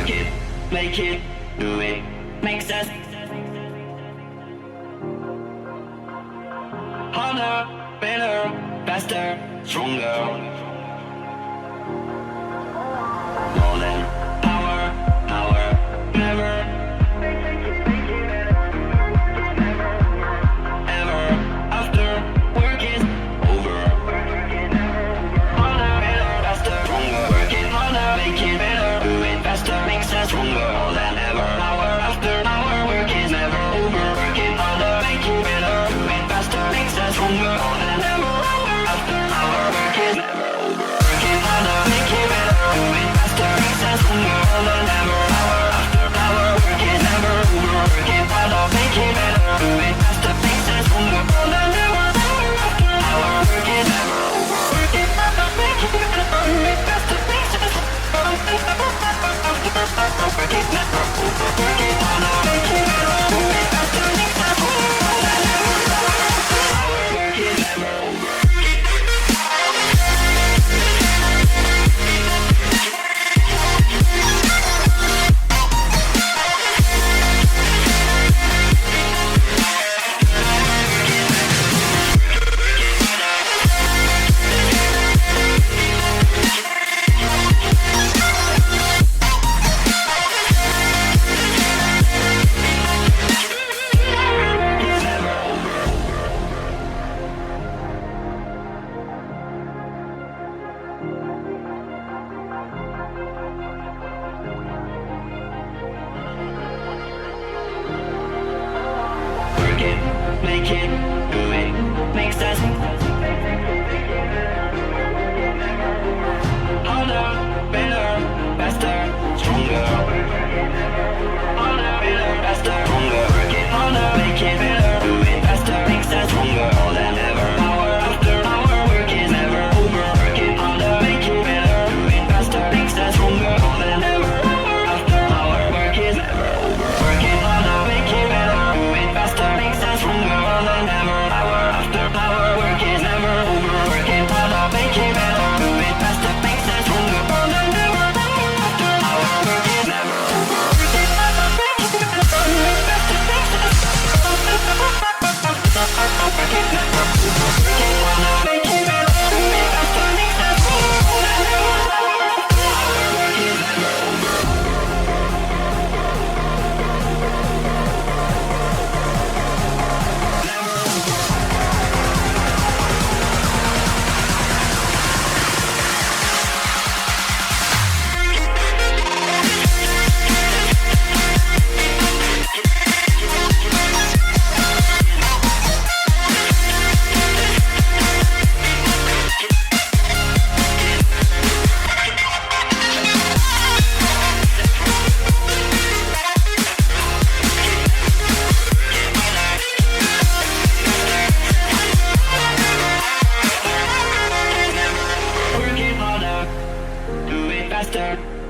Work it, make it, do it, makes us harder, better, faster, stronger. More than power, never, ever, after work is over. Harder, better, faster, stronger. Work it harder, make it better, do it faster, makes us stronger. More than ever, hour after hour, work is never over. Work it harder, make it better, do it faster, makes us stronger. More than ever, hour after hour, work is never over. Work it harder, make it better, do it faster, makes us stronger. More than ever, hour after hour, work is never over. Work it harder, make it better, do it faster, makes us stronger. More than ever, hour after hour, work is never over. Work it harder, make it better, do it faster, makes us stronger. Work it never over. Work it harder, make it better, do it faster, makes us stronger. More than ever, hour after hour, work is never over. Make it, do it, makes us harder, better, faster, stronger. Harder, better, faster, stronger. Work it harder, make it better, do it faster, makes us stronger. More than ever, hour after hour, work is never over. Work it harder, make it better, do it faster, makes us stronger. More than ever, hour after hour, work is never over. Work it harder, make it better, do it faster, makes us stronger. More than ever, hour after hour, work is never over. Work it harder, make it better, do it faster, makes us stronger. More than ever, hour after hour, work is never over. Work it harder, make it better, do it faster, makes us stronger. Work it never over. Work it harder, make it better, do it faster, makes us stronger. More than ever, hour after hour, work is never over. Work it harder, do it faster.